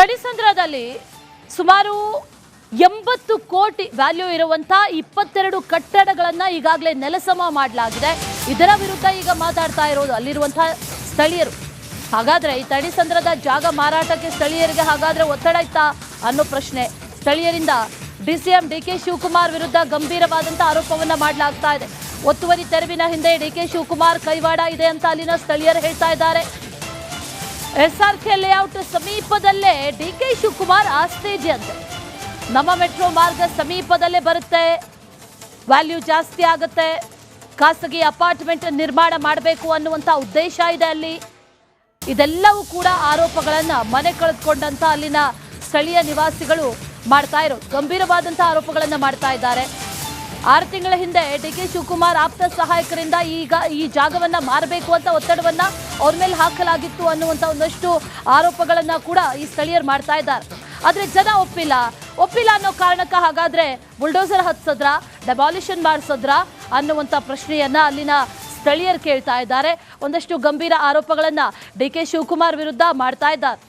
ತಡಿಸಂದ್ರದಲ್ಲಿ ಸುಮಾರು 80 ಕೋಟಿ ವ್ಯಾಲ್ಯೂ ಇರುವಂತ 22 ಕಟ್ಟಡಗಳನ್ನು ಈಗಾಗಲೇ ನೆಲಸಮ ಮಾಡಲಾಗಿದೆ. ಇದರ ವಿರುದ್ಧ ಈಗ ಮಾತಾಡ್ತಾ ಇರೋದು ಅಲ್ಲಿರುವಂತಹ ಸ್ಥಳೀಯರು. ಹಾಗಾದ್ರೆ ಈ ತಡಿಸಂದ್ರದ ಜಾಗ ಮಾರಾಟಕ್ಕೆ ಸ್ಥಳೀಯರಿಗೆ ಹಾಗಾದ್ರೆ ಒತ್ತಡ ಇತ್ತಾ ಅನ್ನೋ ಪ್ರಶ್ನೆ ಸ್ಥಳೀಯರಿಂದ ಡಿಸಿಎಂ ಡಿಕೆ ಶಿವಕುಮಾರ್ ವಿರುದ್ಧ ಗಂಭೀರವಾದಂತ ಆರೋಪವನ್ನ ಮಾಡಲಾಗ್ತಾ ಇದೆ. ಒತ್ತುವರಿ ತೆರವಿನ ಹಿಂದೆ ಡಿಕೆ ಶಿವಕುಮಾರ್ ಕೈವಾಡ ಇದೆ ಅಂತ ಅಲ್ಲಿನ ಸ್ಥಳೀಯರು ಹೇಳ್ತಾ ಇದ್ದಾರೆ. ಎಸ್ಆರ್ಕೆ ಲೇಔಟ್ ಸಮೀಪದಲ್ಲೇ ಡಿಕೆ ಶಿವಕುಮಾರ್ ಆಸ್ತಿ ಇದೆಯಂತೆ. ನಮ್ಮ ಮೆಟ್ರೋ ಮಾರ್ಗ ಸಮೀಪದಲ್ಲೇ ಬರುತ್ತೆ, ವ್ಯಾಲ್ಯೂ ಜಾಸ್ತಿ ಆಗುತ್ತೆ, ಖಾಸಗಿ ಅಪಾರ್ಟ್ಮೆಂಟ್ ನಿರ್ಮಾಣ ಮಾಡಬೇಕು ಅನ್ನುವಂಥ ಉದ್ದೇಶ ಇದೆ ಅಲ್ಲಿ. ಇದೆಲ್ಲವೂ ಕೂಡ ಆರೋಪಗಳನ್ನ ಮನೆ ಕಳೆದುಕೊಂಡಂತ ಅಲ್ಲಿನ ಸ್ಥಳೀಯ ನಿವಾಸಿಗಳು ಮಾಡ್ತಾ ಇರೋದು. ಗಂಭೀರವಾದಂಥ ಆರೋಪಗಳನ್ನ ಮಾಡ್ತಾ ಇದ್ದಾರೆ. 6 ತಿಂಗಳ ಹಿಂದೆ ಡಿಕೆ ಶಿವಕುಮಾರ್ ಆಪ್ತ ಸಹಾಯಕರಿಂದ ಈಗ ಈ ಜಾಗವನ್ನ ಮಾರಬೇಕು ಅಂತ ಒತ್ತಡವನ್ನ ಅವ್ರ ಮೇಲೆ ಹಾಕಲಾಗಿತ್ತು ಅನ್ನುವಂಥ ಒಂದಷ್ಟು ಆರೋಪಗಳನ್ನ ಕೂಡ ಈ ಸ್ಥಳೀಯರು ಮಾಡ್ತಾ ಇದ್ದಾರೆ. ಆದ್ರೆ ಜನ ಒಪ್ಪಿಲ್ಲ ಅನ್ನೋ ಕಾರಣಕ್ಕೆ ಹಾಗಾದ್ರೆ ಬುಲ್ಡೋಸರ್ ಹತ್ಸದ್ರ, ಡೆಮಾಲಿಷನ್ ಮಾಡಿಸದ್ರ ಅನ್ನುವಂಥ ಪ್ರಶ್ನೆಯನ್ನ ಅಲ್ಲಿನ ಸ್ಥಳೀಯರು ಕೇಳ್ತಾ ಇದ್ದಾರೆ. ಒಂದಷ್ಟು ಗಂಭೀರ ಆರೋಪಗಳನ್ನ ಡಿಕೆ ಶಿವಕುಮಾರ್ ವಿರುದ್ಧ ಮಾಡ್ತಾ ಇದ್ದಾರೆ.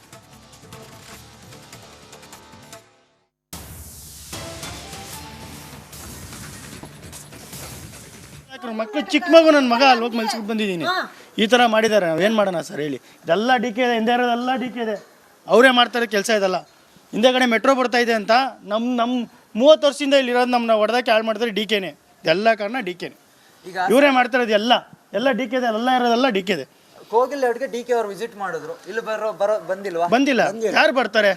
ಮಕ್ಕಳು ಚಿಕ್ಕ ಮಗು, ನನ್ನ ಮಗ ಅಲ್ಲಿ ಹೋಗಿ ಮಲ್ಸ್ಬಿಟ್ಟು ಬಂದಿದ್ದೀನಿ. ಈ ಥರ ಮಾಡಿದ್ದಾರೆ, ನಾವೇನು ಮಾಡೋಣ ಸರ್ ಹೇಳಿ? ಇದೆಲ್ಲ ಡಿ ಕೆ ಇದೆ, ಹಿಂದೆ ಇರೋದೆಲ್ಲ ಡಿ ಕೆ ಇದೆ, ಅವರೇ ಮಾಡ್ತಾರೆ ಕೆಲಸ. ಇದೆಲ್ಲ ಹಿಂದೆಗಡೆ ಮೆಟ್ರೋ ಬರ್ತಾ ಇದೆ ಅಂತ ನಮ್ಮ 30 ವರ್ಷದಿಂದ ಇಲ್ಲಿರೋದು ನಮ್ಮನ್ನ ಹೊಡೆದಕ್ಕೆ ಹಾಳು ಮಾಡ್ತಾರೆ ಡಿ ಕೆನೇ. ಇದೆಲ್ಲ ಕಾರಣ ಡಿ ಕೆನೇ, ಇವರೇ ಮಾಡ್ತಾರೋದು. ಎಲ್ಲ ಡಿ ಕೆ ಇದೆ, ಎಲ್ಲ ಇರೋದೆಲ್ಲ ಡಿ ಕೆ ಇದೆ. ಕೋಗಿಲ್ ಲೇಔಟ್ಗೆ ಡಿ ಕೆ ಅವರು ವಿಸಿಟ್ ಮಾಡಿದ್ರು, ಇಲ್ಲಿ ಬಂದಿಲ್ಲ. ಯಾರು ಬರ್ತಾರೆ?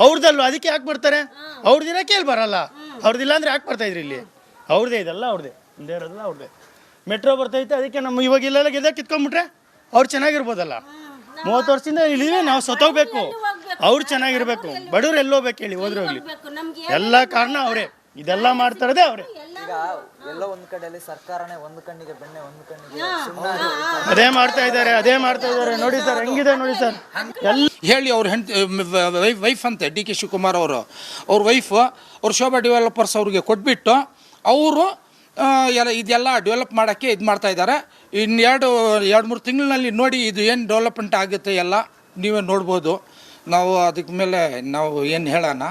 ಅವ್ರದಲ್ವ, ಅದಕ್ಕೆ ಯಾಕೆ ಬರ್ತಾರೆ? ಅವ್ರದಿರಕ್ಕೆ ಇಲ್ಲಿ ಬರಲ್ಲ. ಅವ್ರದಿಲ್ಲ ಅಂದ್ರೆ ಯಾಕೆ ಬರ್ತಾ ಇದ್ರಿ ಇಲ್ಲಿ? ಅವ್ರದೇ, ಇದೆಲ್ಲ ಅವ್ರದೇ, ಹಿಂದೆ ಇರೋದಲ್ಲ ಅವ್ರದೇ. ಮೆಟ್ರೋ ಬರ್ತೈತೆ, ಅದಕ್ಕೆ ನಮ್ಮ ಇವಾಗ ಇಲ್ಲೆಲ್ಲ ಗೆದ್ದ ಕಿತ್ಕೊಂಡ್ಬಿಟ್ರೆ ಅವ್ರು ಚೆನ್ನಾಗಿರ್ಬೋದಲ್ಲ. 30 ವರ್ಷದಿಂದ ಇಲ್ಲಿವೆ, ನಾವು ಸತ್ತೋಗ್ಬೇಕು, ಅವ್ರು ಚೆನ್ನಾಗಿರ್ಬೇಕು, ಬಡವ್ರು ಎಲ್ಲೋಗ್ಬೇಕು ಹೇಳಿ, ಹೋದ್ರೆ ಹೋಗ್ಲಿ. ಎಲ್ಲ ಕಾರಣ ಅವರೇ, ಇದೆಲ್ಲ ಮಾಡ್ತಾರದೇ ಅವರೇ. ಈಗ ಎಲ್ಲೋ ಒಂದ್ ಕಡೆಯಲ್ಲಿ ಸರ್ಕಾರನೇ ಒಂದು ಕಣ್ಣಿಗೆ ಬೆಣ್ಣೆ, ಒಂದು ಕಣ್ಣಿಗೆ ಅದೇ ಮಾಡ್ತಾ ಇದ್ದಾರೆ. ನೋಡಿ ಸರ್, ಹೆಂಗಿದೆ ನೋಡಿ ಸರ್. ಹೇಳಿ ಅವ್ರ ವೈಫ್ ಅಂತೆ ಡಿ ಕೆ ಶಿವಕುಮಾರ್ ಅವ್ರ ವೈಫ್ ಅವ್ರ ಶೋಭಾ ಡೆವಲಪರ್ಸ್ ಅವ್ರಿಗೆ ಕೊಟ್ಬಿಟ್ಟು ಅವರು ಇದೆಲ್ಲ ಡೆವಲಪ್ ಮಾಡೋಕ್ಕೆ ಇದು ಮಾಡ್ತಾ ಇದ್ದಾರೆ. ಇನ್ನು 2-3 ತಿಂಗಳಿನಲ್ಲಿ ನೋಡಿ ಇದು ಏನು ಡೆವಲಪ್ಮೆಂಟ್ ಆಗುತ್ತೆ ಎಲ್ಲ ನೀವೇ ನೋಡ್ಬೋದು. ನಾವು ಅದಕ್ಕೆ ಮೇಲೆ ನಾವು ಏನು ಹೇಳೋಣ.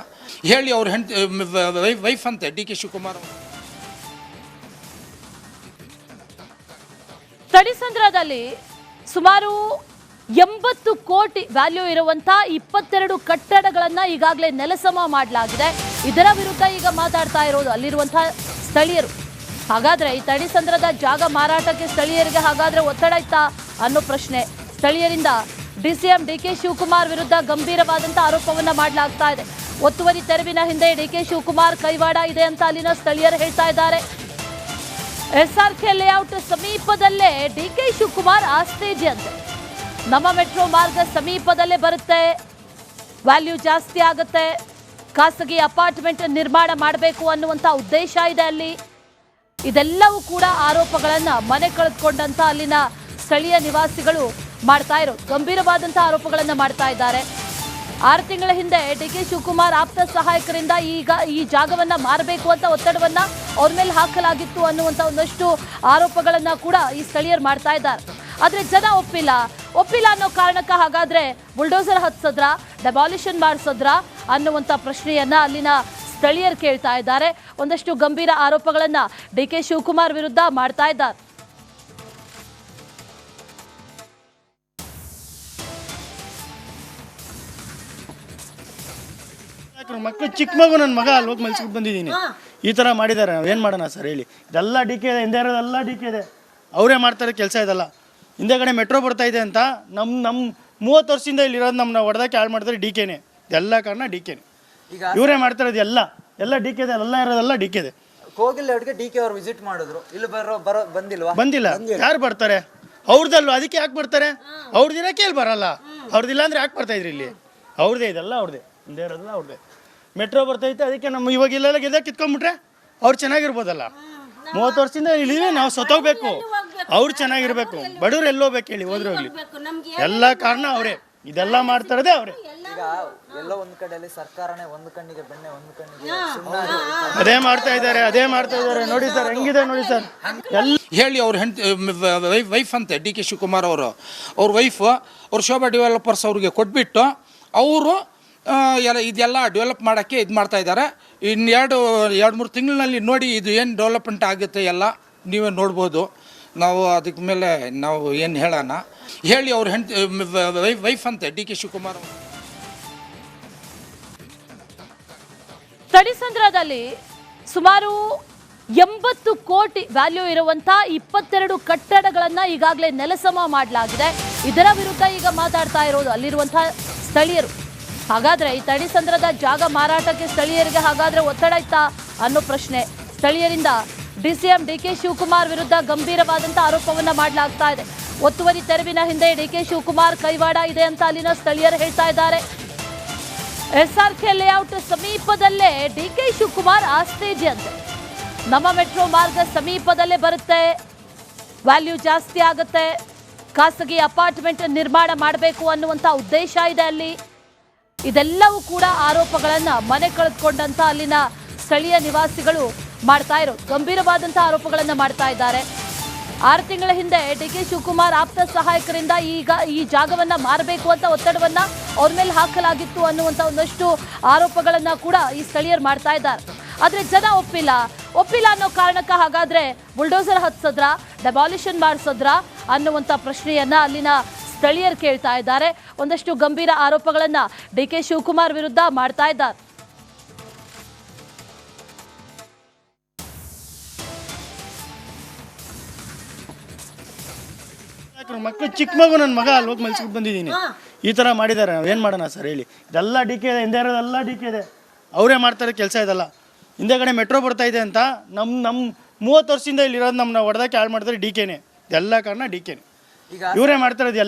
ಹೇಳಿ ಅವ್ರ ವೈಫ್ ಅಂತೆ ಡಿ ಕೆ ಶಿವಕುಮಾರ್ ತಡಿಸಂದ್ರದಲ್ಲಿ ಸುಮಾರು 80 ಕೋಟಿ ವ್ಯಾಲ್ಯೂ ಇರುವಂತ 22 ಕಟ್ಟಡಗಳನ್ನ ಈಗಾಗಲೇ ನೆಲಸಮ ಮಾಡಲಾಗಿದೆ. ಇದರ ವಿರುದ್ಧ ಈಗ ಮಾತಾಡ್ತಾ ಇರೋದು ಅಲ್ಲಿರುವಂತಹ ಸ್ಥಳೀಯರು. ಹಾಗಾದ್ರೆ ಈ ತಡಿಸಂದ್ರದ ಜಾಗ ಮಾರಾಟಕ್ಕೆ ಸ್ಥಳೀಯರಿಗೆ ಹಾಗಾದ್ರೆ ಒತ್ತಡ ಇತ್ತಾ ಅನ್ನೋ ಪ್ರಶ್ನೆ ಸ್ಥಳೀಯರಿಂದ ಡಿಸಿಎಂ ಡಿಕೆ ಶಿವಕುಮಾರ್ ವಿರುದ್ಧ ಗಂಭೀರವಾದಂತ ಆರೋಪವನ್ನ ಮಾಡಲಾಗ್ತಾ ಇದೆ. ಒತ್ತುವರಿ ತೆರವಿನ ಹಿಂದೆ ಡಿಕೆ ಶಿವಕುಮಾರ್ ಕೈವಾಡ ಇದೆ ಅಂತ ಅಲ್ಲಿನ ಸ್ಥಳೀಯರು ಹೇಳ್ತಾ ಇದ್ದಾರೆ. ಎಸ್ಆರ್ಕೆ ಲೇಔಟ್ ಸಮೀಪದಲ್ಲೇ ಡಿಕೆ ಶಿವಕುಮಾರ್ ಆಸ್ತಿ ಇದೆಯಂತೆ. ನಮ್ಮ ಮೆಟ್ರೋ ಮಾರ್ಗ ಸಮೀಪದಲ್ಲೇ ಬರುತ್ತೆ, ವ್ಯಾಲ್ಯೂ ಜಾಸ್ತಿ ಆಗುತ್ತೆ, ಖಾಸಗಿ ಅಪಾರ್ಟ್ಮೆಂಟ್ ನಿರ್ಮಾಣ ಮಾಡಬೇಕು ಅನ್ನುವಂಥ ಉದ್ದೇಶ ಇದೆ ಅಲ್ಲಿ. ಇದೆಲ್ಲವೂ ಕೂಡ ಆರೋಪಗಳನ್ನ ಮನೆ ಕಳೆದುಕೊಂಡಂತ ಅಲ್ಲಿನ ಸ್ಥಳೀಯ ನಿವಾಸಿಗಳು ಮಾಡ್ತಾ ಇರೋದು. ಗಂಭೀರವಾದಂಥ ಆರೋಪಗಳನ್ನ ಮಾಡ್ತಾ ಇದ್ದಾರೆ. 6 ತಿಂಗಳ ಹಿಂದೆ ಡಿಕೆ ಶಿವಕುಮಾರ್ ಆಪ್ತ ಸಹಾಯಕರಿಂದ ಈಗ ಈ ಜಾಗವನ್ನ ಮಾರಬೇಕು ಅಂತ ಒತ್ತಡವನ್ನ ಅವ್ರ ಮೇಲೆ ಹಾಕಲಾಗಿತ್ತು ಅನ್ನುವಂಥ ಒಂದಷ್ಟು ಆರೋಪಗಳನ್ನ ಕೂಡ ಈ ಸ್ಥಳೀಯರು ಮಾಡ್ತಾ ಇದ್ದಾರೆ. ಆದ್ರೆ ಜನ ಒಪ್ಪಿಲ್ಲ ಅನ್ನೋ ಕಾರಣಕ್ಕೆ ಹಾಗಾದ್ರೆ ಬುಲ್ಡೋಸರ್ ಹತ್ಸದ್ರ, ಡೆಮಾಲಿಷನ್ ಮಾಡಿಸದ್ರ ಅನ್ನುವಂಥ ಪ್ರಶ್ನೆಯನ್ನ ಅಲ್ಲಿನ ಸ್ಥಳೀಯರು ಕೇಳ್ತಾ ಇದ್ದಾರೆ. ಒಂದಷ್ಟು ಗಂಭೀರ ಆರೋಪಗಳನ್ನ ಡಿಕೆ ಶಿವಕುಮಾರ್ ವಿರುದ್ಧ ಮಾಡ್ತಾ ಇದ್ದಾರೆ. ಮಕ್ಕಳು ಚಿಕ್ಕ ಮಗು, ನನ್ನ ಮಗ ಅಲ್ಲಿ ಹೋಗಿ ಮಲ್ಸ್ಬಿಟ್ಟು ಬಂದಿದ್ದೀನಿ. ಈ ಥರ ಮಾಡಿದ್ದಾರೆ, ನಾವೇನು ಮಾಡೋಣ ಸರ್ ಹೇಳಿ? ಇದೆಲ್ಲ ಡಿ ಕೆ ಇದೆ, ಹಿಂದೆ ಇರೋದೆಲ್ಲ ಡಿ ಕೆ ಇದೆ, ಅವರೇ ಮಾಡ್ತಾರೆ ಕೆಲಸ. ಇದೆಲ್ಲ ಹಿಂದೆಗಡೆ ಮೆಟ್ರೋ ಬರ್ತಾ ಇದೆ ಅಂತ ನಮ್ಮ 30 ವರ್ಷದಿಂದ ಇಲ್ಲಿರೋದು ನಮ್ಮನ್ನ ಹೊಡೆದಕ್ಕೆ ಹಾಳು ಮಾಡ್ತಾರೆ ಡಿ ಕೆನೇ. ಇದೆಲ್ಲ ಕಾರಣ ಡಿ ಕೆನೇ, ಇವರೇ ಮಾಡ್ತಾರೋದು. ಎಲ್ಲ ಡಿ ಕೆ ಇದೆ, ಎಲ್ಲ ಇರೋದೆಲ್ಲ ಡಿ ಕೆ ಇದೆ. ಕೋಗಿಲ್ ಲೇಔಟ್ಗೆ ಡಿ ಕೆ ಅವರು ವಿಸಿಟ್ ಮಾಡಿದ್ರು, ಇಲ್ಲಿ ಬಂದಿಲ್ಲ. ಯಾರು ಬರ್ತಾರೆ? ಅವ್ರದಲ್ವ, ಅದಕ್ಕೆ ಯಾಕೆ ಬರ್ತಾರೆ? ಅವ್ರದಿರಕ್ಕೆ ಇಲ್ಲಿ ಬರಲ್ಲ. ಅವ್ರದಿಲ್ಲ ಅಂದ್ರೆ ಯಾಕೆ ಬರ್ತಾ ಇದ್ರಿ ಇಲ್ಲಿ? ಅವ್ರದೇ, ಇದೆಲ್ಲ ಅವ್ರದೇ, ಹಿಂದೆ ಇರೋದಲ್ಲ ಅವ್ರದೇ. ಮೆಟ್ರೋ ಬರ್ತೈತೆ, ಅದಕ್ಕೆ ನಮ್ಮ ಇವಾಗ ಇಲ್ಲೆಲ್ಲ ಗೆದ್ದ ಕಿತ್ಕೊಂಡ್ಬಿಟ್ರೆ ಅವ್ರು ಚೆನ್ನಾಗಿರ್ಬೋದಲ್ಲ. 30 ವರ್ಷದಿಂದ ಇಲ್ಲಿವೆ, ನಾವು ಸತ್ತೋಗ್ಬೇಕು, ಅವ್ರು ಚೆನ್ನಾಗಿರ್ಬೇಕು, ಬಡವ್ರು ಎಲ್ಲೋಗ್ಬೇಕು ಹೇಳಿ, ಹೋದ್ರೆ ಹೋಗ್ಲಿ. ಎಲ್ಲ ಕಾರಣ ಅವರೇ, ಇದೆಲ್ಲ ಮಾಡ್ತಾರದೇ ಅವರೇ. ಈಗ ಎಲ್ಲೋ ಒಂದ್ ಕಡೆಯಲ್ಲಿ ಸರ್ಕಾರನೇ ಒಂದು ಕಣ್ಣಿಗೆ ಬೆಣ್ಣೆ, ಒಂದು ಕಣ್ಣಿಗೆ ಅದೇ ಮಾಡ್ತಾ ಇದ್ದಾರೆ. ನೋಡಿ ಸರ್, ಹೆಂಗಿದೆ ನೋಡಿ ಸರ್. ಹೇಳಿ ಅವ್ರ ವೈಫ್ ಅಂತೆ ಡಿ ಕೆ ಶಿವಕುಮಾರ್ ಅವ್ರ ವೈಫ್ ಅವ್ರ ಶೋಭಾ ಡೆವಲಪರ್ಸ್ ಅವ್ರಿಗೆ ಕೊಟ್ಬಿಟ್ಟು ಅವರು ಎಲ್ಲ ಇದೆಲ್ಲ ಡೆವಲಪ್ ಮಾಡೋಕ್ಕೆ ಇದು ಮಾಡ್ತಾ ಇದ್ದಾರೆ. ಇನ್ನು ಎರಡು ಮೂರು ತಿಂಗಳಿನಲ್ಲಿ ನೋಡಿ ಇದು ಏನು ಡೆವಲಪ್ಮೆಂಟ್ ಆಗುತ್ತೆ ಎಲ್ಲ ನೀವೇ ನೋಡ್ಬೋದು. ನಾವು ಅದಕ್ಕೆ ಮೇಲೆ ನಾವು ಏನು ಹೇಳೋಣ ಹೇಳಿ ಅವ್ರ ವೈಫ್ ಅಂತೆ ಡಿ ಕೆ ಶಿವಕುಮಾರ್ ಅವರು. ತಡಿಸಂದ್ರದಲ್ಲಿ ಸುಮಾರು 80 ಕೋಟಿ ವ್ಯಾಲ್ಯೂ ಇರುವಂತ 22 ಕಟ್ಟಡಗಳನ್ನ ಈಗಾಗಲೇ ನೆಲಸಮ ಮಾಡಲಾಗಿದೆ. ಇದರ ವಿರುದ್ಧ ಈಗ ಮಾತಾಡ್ತಾ ಇರೋದು ಅಲ್ಲಿರುವಂತಹ ಸ್ಥಳೀಯರು. ಹಾಗಾದ್ರೆ ಈ ತಡಿಸಂದ್ರದ ಜಾಗ ಮಾರಾಟಕ್ಕೆ ಸ್ಥಳೀಯರಿಗೆ ಹಾಗಾದ್ರೆ ಒತ್ತಡ ಇತ್ತಾ ಅನ್ನೋ ಪ್ರಶ್ನೆ ಸ್ಥಳೀಯರಿಂದ ಡಿಸಿಎಂ ಡಿಕೆ ಶಿವಕುಮಾರ್ ವಿರುದ್ಧ ಗಂಭೀರವಾದಂತಹ ಆರೋಪವನ್ನ ಮಾಡಲಾಗ್ತಾ ಇದೆ. ಒತ್ತುವರಿ ತೆರವಿನ ಹಿಂದೆ ಡಿಕೆ ಶಿವಕುಮಾರ್ ಕೈವಾಡ ಇದೆ ಅಂತ ಅಲ್ಲಿನ ಸ್ಥಳೀಯರು ಹೇಳ್ತಾ ಇದ್ದಾರೆ. SRK ಲೇಔಟ್ ಸಮೀಪದಲ್ಲೇ ಡಿಕೆ ಶಿವಕುಮಾರ್ ಆಸ್ತಿ ಇದೆಯಂತೆ. ನಮ್ಮ ಮೆಟ್ರೋ ಮಾರ್ಗ ಸಮೀಪದಲ್ಲೇ ಬರುತ್ತೆ, ವ್ಯಾಲ್ಯೂ ಜಾಸ್ತಿ ಆಗುತ್ತೆ, ಖಾಸಗಿ ಅಪಾರ್ಟ್ಮೆಂಟ್ ನಿರ್ಮಾಣ ಮಾಡಬೇಕು ಅನ್ನುವಂಥ ಉದ್ದೇಶ ಇದೆ ಅಲ್ಲಿ. ಇದೆಲ್ಲವೂ ಕೂಡ ಆರೋಪಗಳನ್ನ ಮನೆ ಕಳೆದುಕೊಂಡಂತ ಅಲ್ಲಿನ ಸ್ಥಳೀಯ ನಿವಾಸಿಗಳು ಮಾಡ್ತಾ ಇರೋ ಗಂಭೀರವಾದಂಥ ಆರೋಪಗಳನ್ನ ಮಾಡ್ತಾ ಇದ್ದಾರೆ. 6 ತಿಂಗಳ ಹಿಂದೆ ಡಿಕೆ ಶಿವಕುಮಾರ್ ಆಪ್ತ ಸಹಾಯಕರಿಂದ ಈಗ ಈ ಜಾಗವನ್ನ ಮಾರಬೇಕು ಅಂತ ಒತ್ತಡವನ್ನ ಅವ್ರ ಮೇಲೆ ಹಾಕಲಾಗಿತ್ತು ಅನ್ನುವಂಥ ಒಂದಷ್ಟು ಆರೋಪಗಳನ್ನ ಕೂಡ ಈ ಸ್ಥಳೀಯರು ಮಾಡ್ತಾ ಇದ್ದಾರೆ. ಆದ್ರೆ ಜನ ಒಪ್ಪಿಲ್ಲ ಅನ್ನೋ ಕಾರಣಕ್ಕೆ ಹಾಗಾದ್ರೆ ಬುಲ್ಡೋಸರ್ ಹತ್ಸದ್ರ, ಡೆಮಾಲಿಷನ್ ಮಾಡಿಸದ್ರ ಅನ್ನುವಂಥ ಪ್ರಶ್ನೆಯನ್ನ ಅಲ್ಲಿನ ಸ್ಥಳೀಯರು ಕೇಳ್ತಾ ಇದ್ದಾರೆ. ಒಂದಷ್ಟು ಗಂಭೀರ ಆರೋಪಗಳನ್ನ ಡಿಕೆ ಶಿವಕುಮಾರ್ ವಿರುದ್ಧ ಮಾಡ್ತಾ ಇದ್ದಾರೆ. ಮಕ್ಕಳು ಚಿಕ್ಕ ಮಗು ನನ್ನ ಮಗ ಅಲ್ಲಿ ಹೋಗಿ ಮಲ್ಸ್ಬಿಟ್ಟು ಬಂದಿದ್ದೀನಿ. ಈ ಥರ ಮಾಡಿದ್ದಾರೆ, ನಾವೇನು ಮಾಡೋಣ ಸರ್ ಹೇಳಿ. ಇದೆಲ್ಲ ಡಿ ಕೆ ಇದೆ, ಹಿಂದೆ ಇರೋದೆಲ್ಲ ಡಿ ಕೆ ಇದೆ, ಅವರೇ ಮಾಡ್ತಾರೆ ಕೆಲಸ. ಇದೆಲ್ಲ ಹಿಂದೆಗಡೆ ಮೆಟ್ರೋ ಬರ್ತಾ ಇದೆ ಅಂತ ನಮ್ಮ 30 ವರ್ಷದಿಂದ ಇಲ್ಲಿ ಇರೋದು ನಮ್ಮನ್ನ ಹೊಡೆದಕ್ಕೆ ಹಾಳು ಮಾಡ್ತಾರೆ ಡಿ ಕೆನೇ. ಎಲ್ಲ ಕಾರಣ ಡಿ ಕೆನೇ, ಇವರೇ ಮಾಡ್ತಾ ಇರೋದು.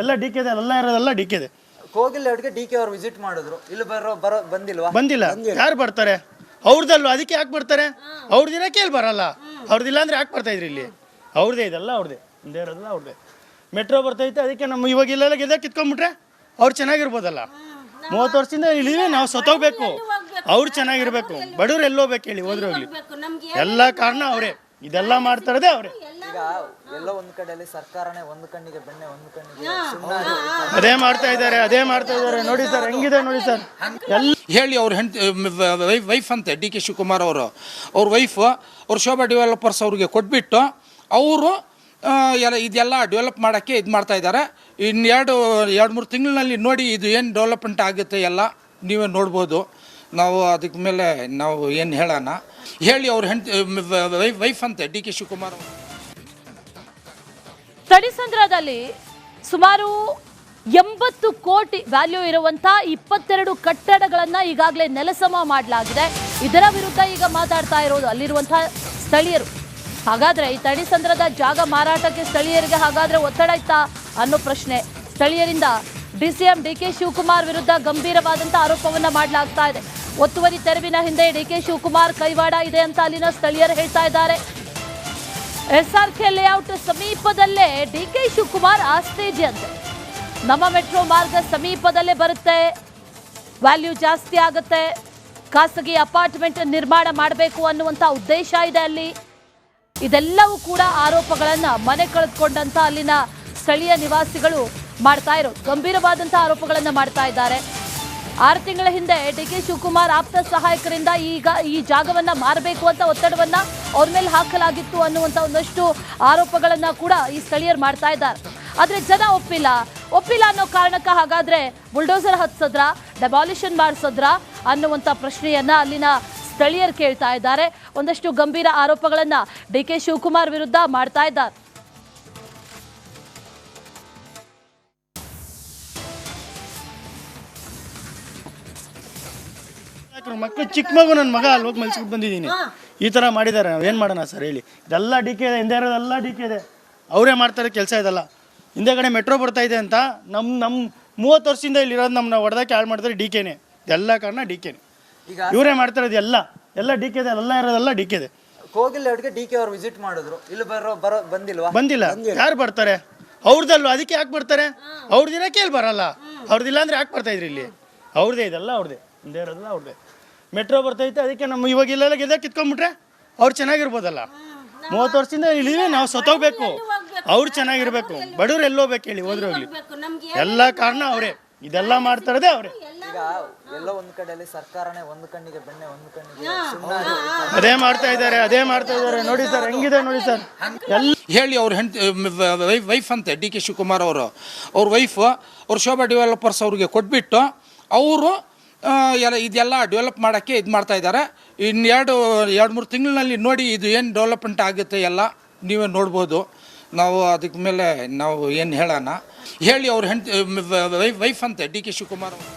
ಎಲ್ಲ ಡಿ ಕೆ ಇದೆ, ಎಲ್ಲ ಇರೋದೆಲ್ಲ ಡಿ ಕೆ ಇದೆ. ಕೋಗಿಲ್ ಲೇಔಟ್ಗೆ ಡಿ ಕೆ ಅವರು ವಿಸಿಟ್ ಮಾಡಿದ್ರು, ಇಲ್ಲಿ ಬಂದಿಲ್ಲ. ಯಾರು ಬರ್ತಾರೆ? ಅವ್ರದಲ್ವ, ಅದಕ್ಕೆ ಯಾಕೆ ಬರ್ತಾರೆ? ಅವ್ರದಿರಕ್ಕೆ ಇಲ್ಲಿ ಬರಲ್ಲ. ಅವ್ರದಿಲ್ಲ ಅಂದ್ರೆ ಯಾಕೆ ಬರ್ತಾ ಇದ್ರಿ ಇಲ್ಲಿ? ಅವ್ರದೇ, ಇದೆಲ್ಲ ಅವ್ರದೇ, ಹಿಂದೆ ಇರೋದೆಲ್ಲ ಅವ್ರದೇ. ಮೆಟ್ರೋ ಬರ್ತೈತೆ, ಅದಕ್ಕೆ ನಮ್ಮ ಇವಾಗ ಇಲ್ಲೆಲ್ಲ ಗೆದ್ದ ಕಿತ್ಕೊಂಡ್ಬಿಟ್ರೆ ಅವ್ರು ಚೆನ್ನಾಗಿರ್ಬೋದಲ್ಲ. 30 ವರ್ಷದಿಂದ ಇಲ್ಲಿ ನಾವು ಸತ್ತೋಗ್ಬೇಕು, ಅವ್ರು ಚೆನ್ನಾಗಿರ್ಬೇಕು. ಬಡವ್ರು ಎಲ್ಲೋಗ್ಬೇಕು ಹೇಳಿ, ಹೋದ್ರೆ ಹೋಗ್ಲಿ. ಎಲ್ಲ ಕಾರಣ ಅವರೇ, ಇದೆಲ್ಲ ಮಾಡ್ತಾ ಇರೋದೇ ಅವರೇ. ಈಗ ಎಲ್ಲೋ ಒಂದ್ ಕಡೆಯಲ್ಲಿ ಸರ್ಕಾರನೇ ಒಂದು ಕಣ್ಣಿಗೆ ಬೆಣ್ಣೆ ಒಂದು ಕಣ್ಣಿಗೆ ಅದೇ ಮಾಡ್ತಾ ಇದ್ದಾರೆ. ನೋಡಿ ಸರ್ ಹೆಂಗಿದೆ ನೋಡಿ ಸರ್. ಹೇಳಿ ಅವ್ರ ವೈಫ್ ಅಂತೆ ಡಿ ಕೆ ಶಿವಕುಮಾರ್ ಅವರು. ಅವ್ರ ವೈಫ್ ಅವ್ರ ಶೋಭಾ ಡೆವಲಪರ್ಸ್ ಅವ್ರಿಗೆ ಕೊಟ್ಬಿಟ್ಟು ಅವರು ಇದೆಲ್ಲ ಡೆವಲಪ್ ಮಾಡೋಕ್ಕೆ ಇದು ಮಾಡ್ತಾ ಇದ್ದಾರೆ. ಇನ್ನು ಎರಡು ಮೂರು ತಿಂಗಳಿನಲ್ಲಿ ನೋಡಿ ಇದು ಏನು ಡೆವಲಪ್ಮೆಂಟ್ ಆಗುತ್ತೆ ಎಲ್ಲ ನೀವೇ ನೋಡ್ಬೋದು. ನಾವು ಅದಕ್ಕೆ ಮೇಲೆ ನಾವು ಏನು ಹೇಳೋಣ ಹೇಳಿ ಅವ್ರ ವೈಫ್ ಅಂತೆ ಡಿ ಕೆ ಶಿವಕುಮಾರ್ ಅವರು. ತಡಿಸಂದ್ರದಲ್ಲಿ ಸುಮಾರು 80 ಕೋಟಿ ವ್ಯಾಲ್ಯೂ ಇರುವಂತ 22 ಕಟ್ಟಡಗಳನ್ನ ಈಗಾಗಲೇ ನೆಲಸಮ ಮಾಡಲಾಗಿದೆ. ಇದರ ವಿರುದ್ಧ ಈಗ ಮಾತಾಡ್ತಾ ಇರೋದು ಅಲ್ಲಿರುವಂತಹ ಸ್ಥಳೀಯರು. ಹಾಗಾದ್ರೆ ಈ ತಡಿಸಂದ್ರದ ಜಾಗ ಮಾರಾಟಕ್ಕೆ ಸ್ಥಳೀಯರಿಗೆ ಹಾಗಾದ್ರೆ ಒತ್ತಡ ಇತ್ತಾ ಅನ್ನೋ ಪ್ರಶ್ನೆ ಸ್ಥಳೀಯರಿಂದ ಡಿಸಿಎಂ ಡಿಕೆ ಶಿವಕುಮಾರ್ ವಿರುದ್ಧ ಗಂಭೀರವಾದಂಥ ಆರೋಪವನ್ನ ಮಾಡಲಾಗ್ತಾ ಇದೆ. ಒತ್ತುವರಿ ತೆರವಿನ ಹಿಂದೆ ಡಿಕೆ ಶಿವಕುಮಾರ್ ಕೈವಾಡ ಇದೆ ಅಂತ ಅಲ್ಲಿನ ಸ್ಥಳೀಯರು ಹೇಳ್ತಾ ಇದ್ದಾರೆ. SRK ಲೇಔಟ್ ಸಮೀಪದಲ್ಲೇ ಡಿಕೆ ಶಿವಕುಮಾರ್ ಆಸ್ತಿ ಇದೆಯಂತೆ. ನಮ್ಮ ಮೆಟ್ರೋ ಮಾರ್ಗ ಸಮೀಪದಲ್ಲೇ ಬರುತ್ತೆ, ವ್ಯಾಲ್ಯೂ ಜಾಸ್ತಿ ಆಗುತ್ತೆ, ಖಾಸಗಿ ಅಪಾರ್ಟ್ಮೆಂಟ್ ನಿರ್ಮಾಣ ಮಾಡಬೇಕು ಅನ್ನುವಂಥ ಉದ್ದೇಶ ಇದೆ ಅಲ್ಲಿ. ಇದೆಲ್ಲವೂ ಕೂಡ ಆರೋಪಗಳನ್ನ ಮನೆ ಕಳೆದುಕೊಂಡಂತ ಅಲ್ಲಿನ ಸ್ಥಳೀಯ ನಿವಾಸಿಗಳು ಮಾಡ್ತಾ ಇರೋ ಗಂಭೀರವಾದಂಥ ಆರೋಪಗಳನ್ನ ಮಾಡ್ತಾ ಇದ್ದಾರೆ. 6 ತಿಂಗಳ ಹಿಂದೆ ಡಿಕೆ ಶಿವಕುಮಾರ್ ಆಪ್ತ ಸಹಾಯಕರಿಂದ ಈಗ ಈ ಜಾಗವನ್ನ ಮಾರಬೇಕು ಅಂತ ಒತ್ತಡವನ್ನ ಅವ್ರ ಮೇಲೆ ಹಾಕಲಾಗಿತ್ತು ಅನ್ನುವಂಥ ಒಂದಷ್ಟು ಆರೋಪಗಳನ್ನ ಕೂಡ ಈ ಸ್ಥಳೀಯರು ಮಾಡ್ತಾ ಇದ್ದಾರೆ. ಆದ್ರೆ ಜನ ಒಪ್ಪಿಲ್ಲ ಅನ್ನೋ ಕಾರಣಕ್ಕೆ ಹಾಗಾದ್ರೆ ಬುಲ್ಡೋಸರ್ ಹತ್ಸದ್ರ, ಡೆಮಾಲಿಷನ್ ಮಾಡಿಸದ್ರ ಅನ್ನುವಂಥ ಪ್ರಶ್ನೆಯನ್ನ ಅಲ್ಲಿನ ಸ್ಥಳೀಯರು ಕೇಳ್ತಾ ಇದ್ದಾರೆ. ಒಂದಷ್ಟು ಗಂಭೀರ ಆರೋಪಗಳನ್ನ ಡಿಕೆ ಶಿವಕುಮಾರ್ ವಿರುದ್ಧ ಮಾಡ್ತಾ ಇದ್ದಾರೆ. ಮಕ್ಕಳು ಚಿಕ್ಕ ಮಗು ನನ್ನ ಮಗ ಅಲ್ಲಿ ಹೋಗಿ ಮಲ್ಸ್ಬಿಟ್ಟು ಬಂದಿದ್ದೀನಿ. ಈ ಥರ ಮಾಡಿದ್ದಾರೆ, ನಾವೇನು ಮಾಡೋಣ ಸರ್ ಹೇಳಿ. ಇದೆಲ್ಲ ಡಿ ಕೆ ಇದೆ, ಹಿಂದೆ ಇರೋದೆಲ್ಲ ಡಿ ಕೆ ಇದೆ, ಅವರೇ ಮಾಡ್ತಾರೆ ಕೆಲಸ. ಇದೆಲ್ಲ ಹಿಂದೆಗಡೆ ಮೆಟ್ರೋ ಬರ್ತಾ ಇದೆ ಅಂತ ನಮ್ಮ 30 ವರ್ಷದಿಂದ ಇಲ್ಲಿ ಇರೋದು ನಮ್ಮನ್ನ ಹೊಡೆದಕ್ಕೆ ಹಾಳು ಮಾಡ್ತಾರೆ ಡಿ ಕೆನೇ. ಎಲ್ಲ ಕಾರಣ ಡಿ ಕೆನೇ, ಇವರೇ ಮಾಡ್ತಾ ಇರೋದು. ಎಲ್ಲ ಡಿ ಕೆ ಇದೆ, ಎಲ್ಲ ಇರೋದೆಲ್ಲ ಡಿ ಕೆ ಇದೆ. ಕೋಗಿಲ್ ಲೇಔಟ್ಗೆ ಡಿ ಕೆ ಅವರು ವಿಸಿಟ್ ಮಾಡಿದ್ರು, ಇಲ್ಲಿ ಬಂದಿಲ್ಲ. ಯಾರು ಬರ್ತಾರೆ? ಅವ್ರದಲ್ವ, ಅದಕ್ಕೆ ಯಾಕೆ ಬರ್ತಾರೆ? ಅವ್ರದಿರಕ್ಕೆ ಇಲ್ಲಿ ಬರಲ್ಲ. ಅವ್ರದಿಲ್ಲ ಅಂದ್ರೆ ಯಾಕೆ ಬರ್ತಾ ಇದ್ರಿ ಇಲ್ಲಿ? ಅವ್ರದೇ, ಇದೆಲ್ಲ ಅವ್ರದೇ, ಹಿಂದೆ ಇರೋದೆಲ್ಲ ಅವ್ರದೇ. ಮೆಟ್ರೋ ಬರ್ತೈತೆ, ಅದಕ್ಕೆ ನಮ್ಮ ಇವಾಗ ಇಲ್ಲೆಲ್ಲ ಗೆದ್ದ ಕಿತ್ಕೊಂಡ್ಬಿಟ್ರೆ ಅವ್ರು ಚೆನ್ನಾಗಿರ್ಬೋದಲ್ಲ. 30 ವರ್ಷದಿಂದ ಇಲ್ಲಿ ನಾವು ಸತ್ತೋಗ್ಬೇಕು, ಅವ್ರು ಚೆನ್ನಾಗಿರ್ಬೇಕು. ಬಡವ್ರು ಎಲ್ಲೋಗ್ಬೇಕು ಹೇಳಿ, ಹೋದ್ರೆ ಹೋಗ್ಲಿ. ಎಲ್ಲ ಕಾರಣ ಅವರೇ, ಇದೆಲ್ಲ ಮಾಡ್ತಾ ಇರೋದೇ ಅವರೇ. ಈಗ ಎಲ್ಲೋ ಒಂದ್ ಕಡೆಯಲ್ಲಿ ಸರ್ಕಾರನೇ ಒಂದು ಕಣ್ಣಿಗೆ ಬೆಣ್ಣೆ ಒಂದು ಕಣ್ಣಿಗೆ ಸುಣ್ಣ ಅದೇ ಮಾಡ್ತಾ ಇದ್ದಾರೆ ನೋಡಿ ಸರ್, ಹೆಂಗಿದೆ ನೋಡಿ ಸರ್. ಹೇಳಿ ಅವ್ರ ವೈಫ್ ಅಂತೆ ಡಿ ಕೆ ಶಿವಕುಮಾರ್ ಅವ್ರ ವೈಫ್ ಅವ್ರು ಶೋಭಾ ಡೆವಲಪರ್ಸ್ ಅವ್ರಿಗೆ ಕೊಟ್ಬಿಟ್ಟು ಅವರು ಇದೆಲ್ಲ ಡೆವಲಪ್ ಮಾಡೋಕ್ಕೆ ಇದು ಮಾಡ್ತಾ ಇದ್ದಾರೆ. ಇನ್ನು ಎರಡು ಮೂರು ತಿಂಗಳಿನಲ್ಲಿ ನೋಡಿ ಇದು ಏನು ಡೆವಲಪ್ಮೆಂಟ್ ಆಗುತ್ತೆ ಎಲ್ಲ ನೀವೇ ನೋಡ್ಬೋದು. ನಾವು ಅದಕ್ಕೆ ಮೇಲೆ ನಾವು ಏನು ಹೇಳೋಣ. ಹೇಳಿ ಅವ್ರ ವೈಫ್ ಅಂತೆ ಡಿ ಕೆ ಶಿವಕುಮಾರ್ ಅವರು.